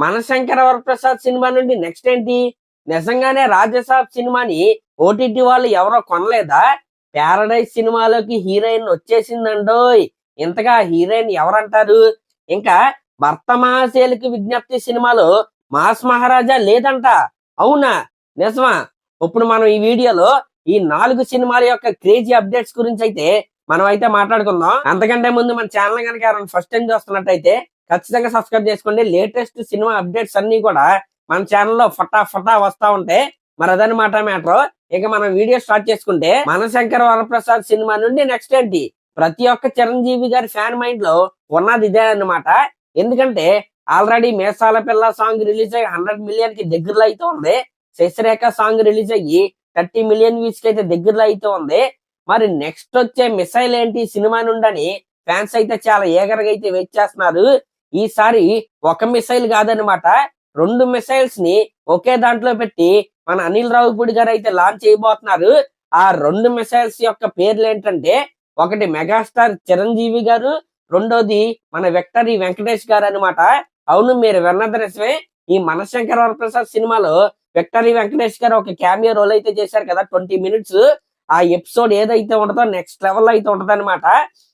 మనశంకర Varaprasad cinema నుండి next ఏంటి? నిజంగానే రాజసాబ్ సినిమాని ఓటీటీ వాళ్ళు ఎవరో కొనలేదా? ప్యారడైజ్ సినిమాలోకి హీరోయిన్ వచ్చేసిందండోయ్. ఇంతగా హీరోయిన్ ఎవరంటారు? ఇంకా భర్త మహాశైలికి విజ్ఞప్తి సినిమాలో మాస్ మహారాజా లేదంట. అవునా? నిజమా? ఇప్పుడు మనం ఈ వీడియోలో ఈ 4 సినిమాల యొక్క క్రేజీ అప్డేట్స్ గురించి అయితే మనం అయితే మాట్లాడుకుందాం. అంతకంటే ముందు మన ఛానల్ కనుక ఎవరైనా ఫస్ట్ టైం చూస్తున్నట్టయితే ఖచ్చితంగా సబ్స్క్రైబ్ చేసుకోండి. లేటెస్ట్ సినిమా అప్డేట్స్ అన్ని కూడా మన ఛానల్లో ఫటా వస్తా ఉంటాయి. మరి అదనమాట మ్యాటర్. ఇక మనం వీడియో స్టార్ట్ చేసుకుంటే, మనశంకర వరప్రసాద్ సినిమా నుండి నెక్స్ట్ ఏంటి? ప్రతి ఒక్క చిరంజీవి గారి ఫ్యాన్ మైండ్ లో ఉన్నది ఇదే అన్నమాట. ఎందుకంటే ఆల్రెడీ మేసాల పిల్ల సాంగ్ రిలీజ్ అయ్యి 100 మిలియన్ కి దగ్గరలో అయితే ఉంది. శశిరేఖ సాంగ్ రిలీజ్ అయ్యి 30 మిలియన్ వ్యూస్ కి అయితే దగ్గరలో అయితే ఉంది. మరి నెక్స్ట్ వచ్చే మిసైల్ ఏంటి సినిమా నుండి ఫ్యాన్స్ అయితే చాలా ఏగరగా అయితే వెయిట్ చేస్తున్నారు. ఈసారి ఒక మిసైల్ కాదనమాట, 2 మిసైల్స్ ని ఒకే దాంట్లో పెట్టి మన అనిల్ రావిపూడి గారు అయితే లాంచ్ చేయబోతున్నారు. ఆ 2 మిసైల్స్ యొక్క పేర్లు ఏంటంటే, ఒకటి మెగాస్టార్ చిరంజీవి గారు, రెండోది మన విక్టరీ వెంకటేష్ గారు అనమాట. అవును, మీరు విన్నది నిజమే. ఈ మనశంకర వరప్రసాద్ సినిమాలో విక్టరీ వెంకటేష్ గారు ఒక క్యామియో రోల్ అయితే చేశారు కదా, 20 మినిట్స్. ఆ ఎపిసోడ్ ఏదైతే ఉంటుందో నెక్స్ట్ లెవెల్ అయితే ఉంటది అనమాట.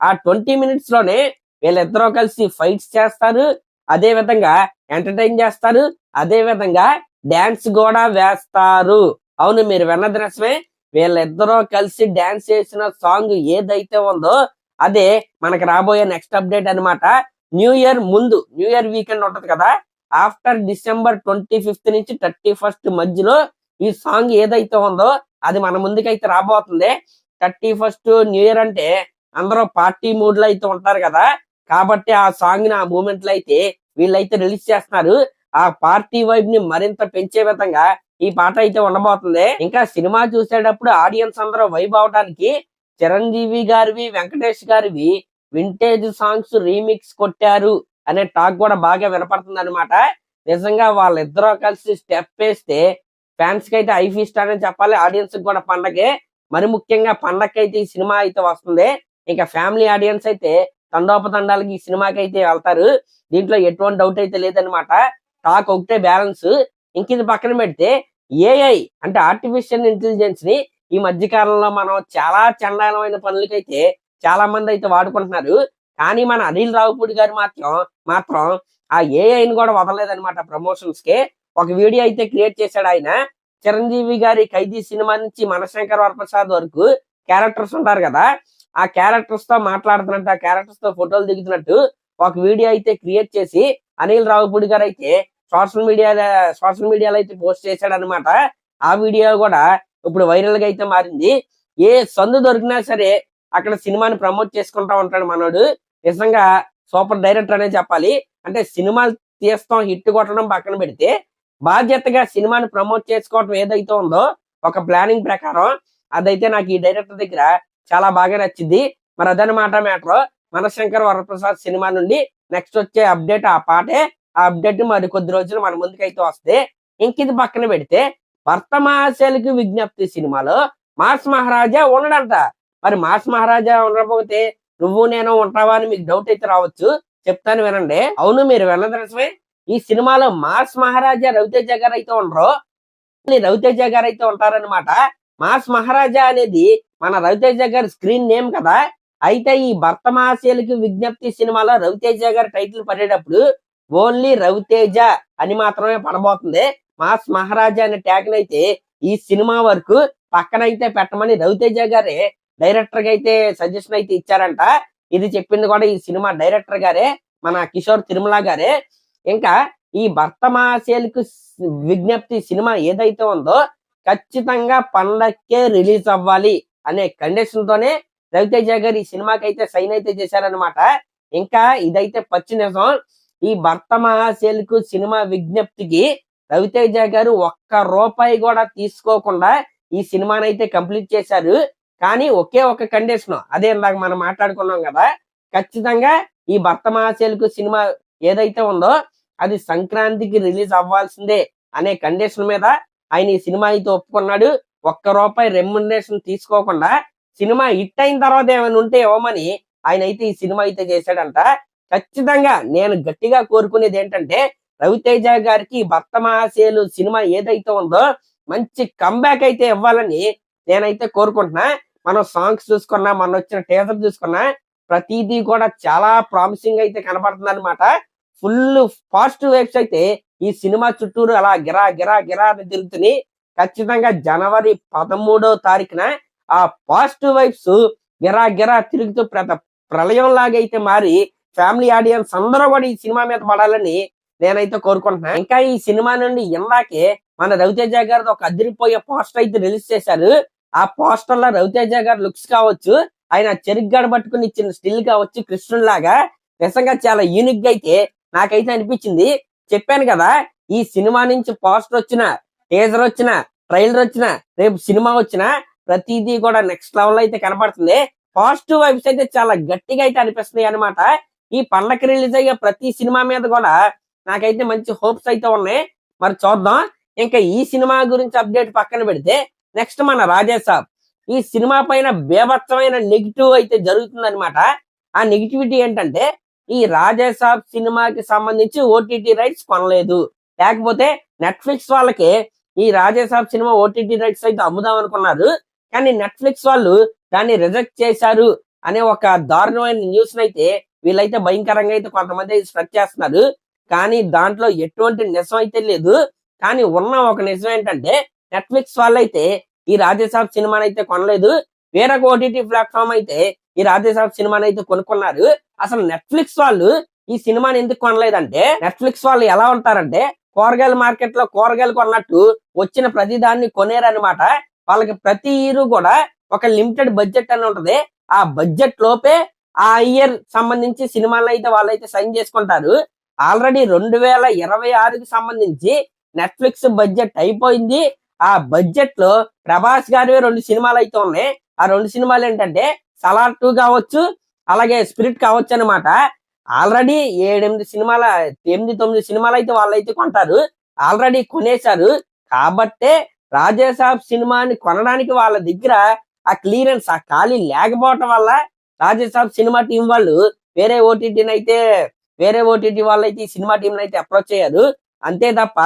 ఆ 20 మినిట్స్ లోనే వీళ్ళిద్దరూ కలిసి ఫైట్స్ చేస్తారు, అదే విధంగా ఎంటర్టైన్ చేస్తారు, అదే విధంగా డాన్స్ కూడా వేస్తారు. అవును, మీరు విన్నది నిజమే. వీళ్ళిద్దరూ కలిసి డాన్స్ చేసిన సాంగ్ ఏదైతే ఉందో అదే మనకి రాబోయే నెక్స్ట్ అప్డేట్ అనమాట. న్యూ ఇయర్ ముందు, న్యూ ఇయర్ వీకెండ్ ఉంటది కదా, ఆఫ్టర్ డిసెంబర్ 25 నుంచి 31 మధ్యలో ఈ సాంగ్ ఏదైతే ఉందో అది మన ముందుకైతే రాబోతుంది. 31 న్యూ ఇయర్ అంటే అందరూ పార్టీ మూడ్ లో అయితే ఉంటారు కదా, కాబట్టి ఆ సాంగ్ ని ఆ మూమెంట్ లో అయితే వీళ్ళైతే రిలీజ్ చేస్తున్నారు. ఆ పార్టీ వైబ్ ని మరింత పెంచే విధంగా ఈ పాట అయితే ఉండబోతుంది. ఇంకా సినిమా చూసేటప్పుడు ఆడియన్స్ అందరూ వైబ్ అవడానికి చిరంజీవి గారివి, వెంకటేష్ గారివి వింటేజ్ సాంగ్స్ రీమిక్స్ కొట్టారు అనే టాక్ కూడా బాగా వినపడుతుంది అనమాట. నిజంగా వాళ్ళిద్దరూ కలిసి స్టెప్ వేస్తే ఫ్యాన్స్ కి అయితే ఐ ఫీస్ట్ అని చెప్పాలి, ఆడియన్స్ కూడా పండగే. మరి ముఖ్యంగా పండగకి అయితే ఈ సినిమా అయితే వస్తుంది. ఇంకా ఫ్యామిలీ ఆడియన్స్ అయితే తండోపతండాలకి ఈ సినిమాకి అయితే వెళ్తారు. దీంట్లో ఎటువంటి డౌట్ అయితే లేదనమాట. టాక్ ఒకటే బ్యాలెన్స్. ఇంక ఇది పక్కన పెడితే ఏఐ అంటే ఆర్టిఫిషియల్ ఇంటెలిజెన్స్ ని ఈ మధ్య కాలంలో మనం చాలా చండాలమైన పనులకైతే చాలా మంది అయితే వాడుకుంటున్నారు. కానీ మన అనిల్ రావిపూడి గారు మాత్రం ఆ ఏఐని కూడా వదలలేదనమాట. ప్రమోషన్స్ కి ఒక వీడియో అయితే క్రియేట్ చేశాడు ఆయన. చిరంజీవి గారి ఖైదీ సినిమా నుంచి మనశంకర వరప్రసాద్ వరకు క్యారెక్టర్స్ ఉంటారు కదా, ఆ క్యారెక్టర్స్ తో మాట్లాడుతున్నట్టు, ఆ క్యారెక్టర్స్ తో ఫోటోలు దిగుతున్నట్టు ఒక వీడియో అయితే క్రియేట్ చేసి అనిల్ రావిపూడి గారు అయితే సోషల్ మీడియాలో అయితే పోస్ట్ చేశాడు అనమాట. ఆ వీడియో కూడా ఇప్పుడు వైరల్ గా అయితే మారింది. ఏ సందు దొరికినా సరే అక్కడ సినిమాని ప్రమోట్ చేసుకుంటా ఉంటాడు మనోడు. నిజంగా సూపర్ డైరెక్టర్ అనే చెప్పాలి. అంటే సినిమాలు తీస్తాం, హిట్ కొట్టడం పక్కన పెడితే బాధ్యతగా సినిమాని ప్రమోట్ చేసుకోవడం ఏదైతే ఉందో ఒక ప్లానింగ్ ప్రకారం, అదైతే నాకు ఈ డైరెక్టర్ దగ్గర చాలా బాగా నచ్చింది. మరి అదనమాట మ్యాటర్. మనశంకర వరప్రసాద్ సినిమా నుండి నెక్స్ట్ వచ్చే అప్డేట్ ఆ పాటే. ఆ అప్డేట్ మరి కొద్ది రోజులు మన ముందుకైతే వస్తే, ఇంక ఇది పక్కన పెడితే భర్త మహాశైలికి విజ్ఞప్తి సినిమాలో మాస్ మహారాజా ఉండడంట. మరి మాస్ మహారాజా ఉండకపోతే నువ్వు నేను ఉంటావా అని మీకు డౌట్ అయితే రావచ్చు. చెప్తాను వినండి. అవును, మీరు విన్నది నిజమే. ఈ సినిమాలో మాస్ మహారాజా రవితేజ గారు అయితే ఉండరు, రవితేజ గారు అయితే ఉంటారనమాట. మాస్ మహారాజా అనేది మన రవితేజ గారి స్క్రీన్ నేమ్ కదా. అయితే ఈ భర్త మహాశైలికి విజ్ఞప్తి సినిమాలో రవితేజ గారి టైటిల్ పడేటప్పుడు ఓన్లీ రవితేజ అని మాత్రమే పడబోతుంది. మాస్ మహారాజా అనే ట్యాగ్ అయితే ఈ సినిమా వరకు పక్కనైతే పెట్టమని రవితేజ గారే డైరెక్టర్ గా అయితే సజెషన్ అయితే ఇచ్చారంట. ఇది చెప్పింది కూడా ఈ సినిమా డైరెక్టర్ గారే, మన కిషోర్ తిరుమల గారే. ఇంకా ఈ భర్త మహాశైలికి విజ్ఞప్తి సినిమా ఏదైతే ఉందో ఖచ్చితంగా పండక్కే రిలీజ్ అవ్వాలి అనే కండిషన్ తోనే రవితేజ గారు ఈ సినిమాకి అయితే సైన్ అయితే చేశారనమాట. ఇంకా ఇదైతే పచ్చి నిజం. ఈ భర్త మహాశైలికి సినిమా విజ్ఞప్తికి రవితేజ గారు ₹1 కూడా తీసుకోకుండా ఈ సినిమాని అయితే కంప్లీట్ చేశారు. కానీ ఒకే ఒక కండిషన్, అదే ఇందాక మనం మాట్లాడుకున్నాం కదా, ఖచ్చితంగా ఈ భర్త మహాశైలికి సినిమా ఏదైతే ఉందో అది సంక్రాంతికి రిలీజ్ అవ్వాల్సిందే అనే కండిషన్ మీద ఆయన ఈ సినిమా అయితే ఒప్పుకున్నాడు. ₹1 రెమ్యునరేషన్ తీసుకోకుండా సినిమా హిట్ అయిన తర్వాత ఏమైనా ఉంటే ఇవ్వమని ఆయన అయితే ఈ సినిమా అయితే చేశాడంట. ఖచ్చితంగా నేను గట్టిగా కోరుకునేది ఏంటంటే రవితేజ గారికి భర్త మహాశయులు సినిమా ఏదైతే ఉందో మంచి కంబ్యాక్ అయితే ఇవ్వాలని నేనైతే కోరుకుంటున్నా. మనం సాంగ్స్ చూసుకున్నా, మొన్న వచ్చిన టీజర్ చూసుకున్నా, ప్రతిదీ కూడా చాలా ప్రామిసింగ్ అయితే కనబడుతుంది అనమాట. ఫుల్ పాజిటివ్ వైబ్స్ అయితే ఈ సినిమా చుట్టూరు అలా గిరా గిరా గిరా అని తిరుగుతున్నాయి. ఖచ్చితంగా జనవరి 13వ తారీఖున ఆ పాజిటివ్ వైబ్స్ గిరా గిరా తిరుగుతూ ప్రళయం లాగా అయితే మారి ఫ్యామిలీ ఆడియన్స్ అందరూ కూడా ఈ సినిమా మీద పడాలని నేనైతే కోరుకుంటున్నా. ఇంకా ఈ సినిమా నుండి ఇందాకే మన రవితేజ గారిది ఒక అదిరిపోయే పోస్టర్ అయితే రిలీజ్ చేశారు. ఆ పోస్టర్ లో రవితేజ గారి లుక్స్ కావచ్చు, ఆయన చెరుగ్గడ పట్టుకుని ఇచ్చిన స్టిల్ కావచ్చు, కృష్ణుడు లాగా నిజంగా చాలా యూనిక్ గా అయితే నాకైతే అనిపించింది. చెప్పాను కదా, ఈ సినిమా నుంచి పోస్టర్ వచ్చిన, టీజర్ వచ్చిన, ట్రైలర్ వచ్చిన, రేపు సినిమా వచ్చిన ప్రతిదీ కూడా నెక్స్ట్ లెవెల్ అయితే కనపడుతుంది. పాజిటివ్ వైబ్స్ అయితే చాలా గట్టిగా అయితే అనిపిస్తున్నాయి అనమాట. ఈ పండగ రిలీజ్ అయ్యే ప్రతి సినిమా మీద కూడా నాకైతే మంచి హోప్స్ అయితే ఉన్నాయి. మరి చూద్దాం. ఇంకా ఈ సినిమా గురించి అప్డేట్ పక్కన పెడితే నెక్స్ట్ మన రాజాసాబ్ ఈ సినిమా పైన బేభత్సమైన నెగిటివ్ అయితే జరుగుతుంది అనమాట. ఆ నెగిటివిటీ ఏంటంటే, ఈ రాజాసాబ్ సినిమాకి సంబంధించి ఓటీటీ రైట్స్ కొనలేదు, లేకపోతే నెట్ఫ్లిక్స్ వాళ్ళకి ఈ రాజాసాబ్ సినిమా ఓటీటీ రైట్స్ అయితే అమ్ముదాం అనుకున్నారు. కానీ నెట్ఫ్లిక్స్ వాళ్ళు దాన్ని రిజెక్ట్ చేశారు అనే ఒక దారుణమైన న్యూస్ అయితే వీళ్ళైతే భయంకరంగా అయితే కొంతమంది స్ప్రెడ్ చేస్తున్నారు. కానీ దాంట్లో ఎటువంటి నిజం అయితే లేదు. కానీ ఉన్న ఒక నిజం ఏంటంటే, నెట్ఫ్లిక్స్ వాళ్ళైతే ఈ రాజాసాబ్ సినిమాని అయితే కొనలేదు, వేరొక ఓటీటీ ప్లాట్ఫామ్ అయితే ఈ రాజాసాబ్ సినిమాని అయితే కొనుక్కున్నారు. అసలు నెట్ఫ్లిక్స్ వాళ్ళు ఈ సినిమాని ఎందుకు కొనలేదంటే, నెట్ఫ్లిక్స్ వాళ్ళు ఎలా ఉంటారంటే, కూరగాయల మార్కెట్ లో కూరగాయలు కొన్నట్టు వచ్చిన ప్రతి దాన్ని కొనేరనమాట. వాళ్ళకి ప్రతి ఇయర్ కూడా ఒక లిమిటెడ్ బడ్జెట్ అని ఉంటది. ఆ బడ్జెట్ లోపే ఆ ఇయర్ సంబంధించి సినిమాలను అయితే వాళ్ళైతే సైన్ చేసుకుంటారు. ఆల్రెడీ 2026కి సంబంధించి నెట్ఫ్లిక్స్ బడ్జెట్ అయిపోయింది. ఆ బడ్జెట్ లో ప్రభాస్ గారి 2 సినిమాలు అయితే ఉన్నాయి. ఆ 2 సినిమాలు ఏంటంటే సలార్ 2 కావచ్చు, అలాగే స్పిరిట్ కావచ్చు అనమాట. ఆల్రెడీ 7-8 సినిమాల 8-9 సినిమాలు అయితే వాళ్ళైతే కొంటారు. ఆల్రెడీ కొనేశారు. కాబట్టే రాజాసాబ్ సినిమాని కొనడానికి వాళ్ళ దగ్గర ఆ క్లియరెన్స్, ఆ ఖాళీ లేకపోవటం వల్ల రాజాసాబ్ సినిమా టీం వాళ్ళు వేరే ఓటీటీ వాళ్ళైతే ఈ సినిమా టీం అయితే అప్రోచ్ అయ్యారు. అంతే తప్ప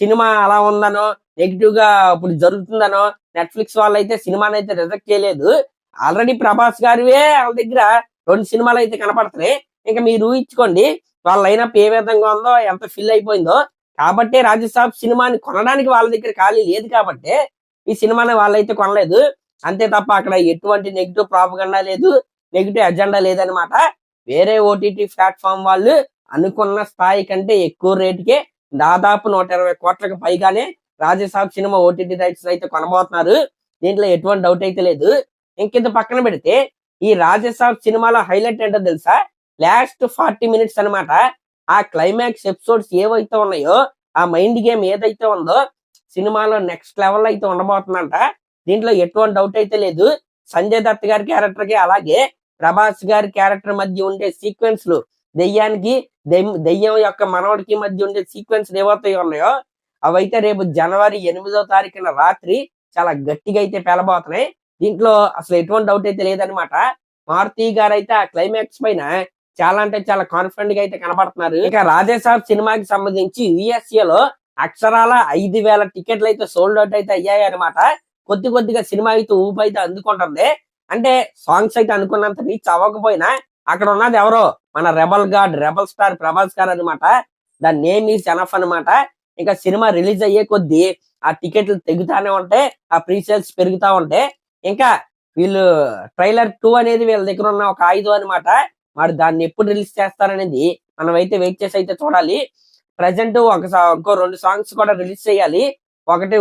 సినిమా అలా ఉందనో, నెగిటివ్ గా ఇప్పుడు జరుగుతుందనో నెట్ఫ్లిక్స్ వాళ్ళైతే సినిమాని అయితే రిజెక్ట్ చేయలేదు. ఆల్రెడీ ప్రభాస్ గారివే వాళ్ళ దగ్గర 2 సినిమాలు అయితే కనపడుతున్నాయి. ఇంకా మీరు ఊహించుకోండి వాళ్ళ లైనప్ ఏ విధంగా ఉందో, ఎంత ఫిల్ అయిపోయిందో. కాబట్టి రాజాసాబ్ సినిమాని కొనడానికి వాళ్ళ దగ్గర ఖాళీ లేదు కాబట్టి ఈ సినిమాని వాళ్ళైతే కొనలేదు. అంతే తప్ప అక్కడ ఎటువంటి నెగిటివ్ ప్రాపగండా లేదు, నెగిటివ్ అజెండా లేదనమాట. వేరే ఓటీటీ ప్లాట్ఫామ్ వాళ్ళు అనుకున్న స్థాయి కంటే ఎక్కువ రేటుకే దాదాపు 120 కోట్లకు పైగానే రాజాసాబ్ సినిమా ఓటీటీ రైట్స్ అయితే కొనబోతున్నారు. దీంట్లో ఎటువంటి డౌట్ అయితే లేదు. ఇంకింత పక్కన పెడితే ఈ రాజాసాబ్ సినిమాలో హైలైట్ ఏంటో తెలుసా? లాస్ట్ 40 మినిట్స్ అనమాట. ఆ క్లైమాక్స్ ఎపిసోడ్స్ ఏవైతే ఉన్నాయో, ఆ మైండ్ గేమ్ ఏదైతే ఉందో సినిమాలో నెక్స్ట్ లెవెల్ అయితే ఉండబోతుందంట. దీంట్లో ఎటువంటి డౌట్ అయితే లేదు. సంజయ్ దత్ గారి క్యారెక్టర్ కి, అలాగే ప్రభాస్ గారి క్యారెక్టర్ మధ్య ఉండే సీక్వెన్స్లు, దెయ్యం యొక్క మనవడికి మధ్య ఉండే సీక్వెన్స్ ఏవైతే ఉన్నాయో అవైతే రేపు జనవరి 8వ తారీఖున రాత్రి చాలా గట్టిగా అయితే పేలబోతున్నాయి. దీంట్లో అసలు ఎటువంటి డౌట్ అయితే లేదనమాట. మారుతి గారు అయితే ఆ క్లైమాక్స్ పైన చాలా అంటే చాలా కాన్ఫిడెంట్ గా అయితే కనబడుతున్నారు. ఇక రాజాసాబ్ సినిమాకి సంబంధించి USA లో అక్షరాల 5,000 టికెట్లు అయితే సోల్డ్ అవుట్ అయితే అయ్యాయి అనమాట. కొద్దిగా సినిమా అయితే ఊపు అయితే అందుకుంటుంది. అంటే సాంగ్స్ అయితే అనుకున్నంత రీచ్ అవ్వకపోయినా అక్కడ ఉన్నది ఎవరో మన రెబల్ స్టార్ ప్రభాస్ గారు అనమాట. ద నేమ్ ఈస్ ఎనఫ్ అనమాట. ఇంకా సినిమా రిలీజ్ అయ్యే కొద్దీ ఆ టికెట్లు తెగుతానే ఉంటాయి, ఆ ప్రీ సేల్స్ పెరుగుతా ఉంటాయి. ఇంకా వీళ్ళు ట్రైలర్ 2 అనేది వీళ్ళ దగ్గర ఉన్న ఒక ఆయుధం అనమాట. మరి దాన్ని ఎప్పుడు రిలీజ్ చేస్తారనేది మనం అయితే వెయిట్ చేసి అయితే చూడాలి. ప్రజెంట్ ఇంకో 2 సాంగ్స్ కూడా రిలీజ్ చేయాలి.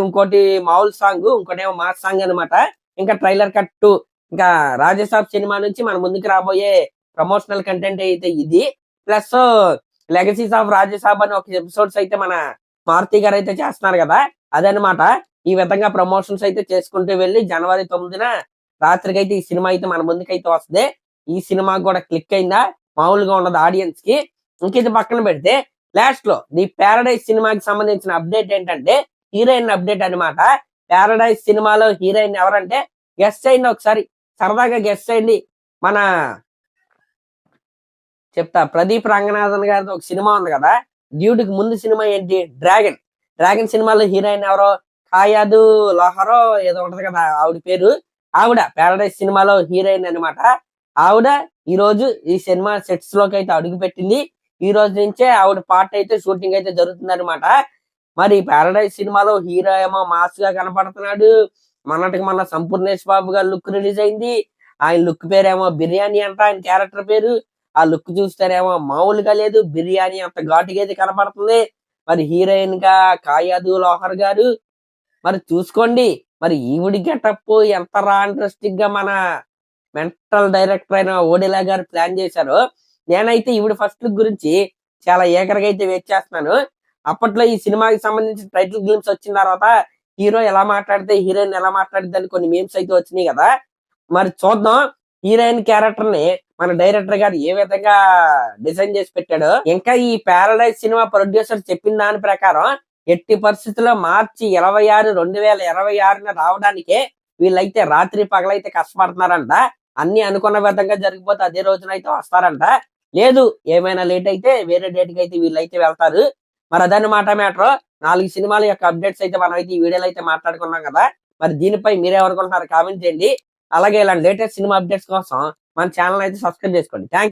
ఇంకోటి మామూలు సాంగ్, ఇంకోటేమో మాస్ సాంగ్ అనమాట. ఇంకా ట్రైలర్ కట్ 2. ఇంకా రాజాసాబ్ సినిమా నుంచి మన ముందుకు రాబోయే ప్రమోషనల్ కంటెంట్ అయితే ఇది. ప్లస్ లెగసీస్ ఆఫ్ రాజాసాబ్ అని ఒక ఎపిసోడ్స్ అయితే మన మారుతి గారు అయితే చేస్తున్నారు కదా, అదనమాట. ఈ విధంగా ప్రమోషన్స్ అయితే చేసుకుంటూ వెళ్ళి జనవరి 9న రాత్రికి అయితే ఈ సినిమా అయితే మన ముందుకు అయితే వస్తుంది. ఈ సినిమా కూడా క్లిక్ అయిందా మామూలుగా ఉండదు ఆడియన్స్ కి. ఇంకేది పక్కన పెడితే లాస్ట్ లో ది ప్యారడైజ్ సినిమాకి సంబంధించిన అప్డేట్ ఏంటంటే హీరోయిన్ అప్డేట్ అనమాట. ప్యారడైజ్ సినిమాలో హీరోయిన్ ఎవరంటే గెస్ట్ చేయండి, ఒకసారి సరదాగా గెస్ట్ చేయండి. మన చెప్తా, ప్రదీప్ రంగనాథన్ గారిది ఒక సినిమా ఉంది కదా, డ్యూడ్కి ముందు సినిమా ఏంటి, డ్రాగన్. డ్రాగన్ సినిమాలో హీరోయిన్ ఎవరో కాయాదు లోహరో ఏదో ఉంటది కదా ఆవిడ పేరు. ఆవిడ ప్యారడైజ్ సినిమాలో హీరోయిన్ అనమాట. ఆవిడ ఈ రోజు ఈ సినిమా సెట్స్ లోకి అయితే అడుగు పెట్టింది. ఈ రోజు నుంచే ఆవిడ పార్ట్ అయితే షూటింగ్ అయితే జరుగుతుంది అనమాట. మరి ప్యారడైజ్ సినిమాలో హీరో ఏమో మాస్ గా కనపడుతున్నాడు. మొన్నటికి మొన్న సంపూర్ణేష్ బాబు గారి లుక్ రిలీజ్ అయింది. ఆయన లుక్ పేరేమో బిర్యానీ అంట, ఆయన క్యారెక్టర్ పేరు. ఆ లుక్ చూస్తేనేమో మామూలుగా లేదు, బిర్యానీ అంత ఘాటుగా అయితే కనపడుతుంది. మరి హీరోయిన్ గా కాయాదు లోహర్ గారు. మరి చూసుకోండి, మరి ఈవిడి గెటప్ ఎంత రా ఇంట్రెస్టింగ్ గా మన మెంటల్ డైరెక్టర్ అయిన ఓడెలా గారు ప్లాన్ చేశారో. నేనైతే ఈవిడ ఫస్ట్ లుక్ గురించి చాలా ఏకరగా అయితే వెయిట్ చేస్తున్నాను. అప్పట్లో ఈ సినిమాకి సంబంధించిన టైటిల్ గ్లిమ్స్ వచ్చిన తర్వాత హీరో ఎలా మాట్లాడితే హీరోయిన్ ఎలా మాట్లాడితే అని కొన్ని మీమ్స్ అయితే వచ్చినాయి కదా. మరి చూద్దాం హీరోయిన్ క్యారెక్టర్ ని మన డైరెక్టర్ గారు ఏ విధంగా డిజైన్ చేసి పెట్టాడో. ఇంకా ఈ ప్యారడైజ్ సినిమా ప్రొడ్యూసర్ చెప్పిన దాని ప్రకారం ఎట్టి పరిస్థితుల్లో మార్చి 26, 2026 రావడానికే వీళ్ళైతే రాత్రి పగలైతే కష్టపడుతున్నారంట. అన్ని అనుకున్న విధంగా జరిగిపోతే అదే రోజున అయితే వస్తారంట. లేదు ఏమైనా లేట్ అయితే వేరే డేట్ కి అయితే వీళ్ళైతే వెళ్తారు. మరి అదన్నమాట మ్యాటర్. 4 సినిమాల యొక్క అప్డేట్స్ అయితే మనం అయితే ఈ వీడియోలో అయితే మాట్లాడుకున్నాం కదా. మరి దీనిపై మీరేమనుకుంటున్నారు కామెంట్ చేయండి. అలాగే ఇలాంటి లేటెస్ట్ సినిమా అప్డేట్స్ కోసం మన ఛానల్ అయితే సబ్స్క్రైబ్ చేసుకోండి. థ్యాంక్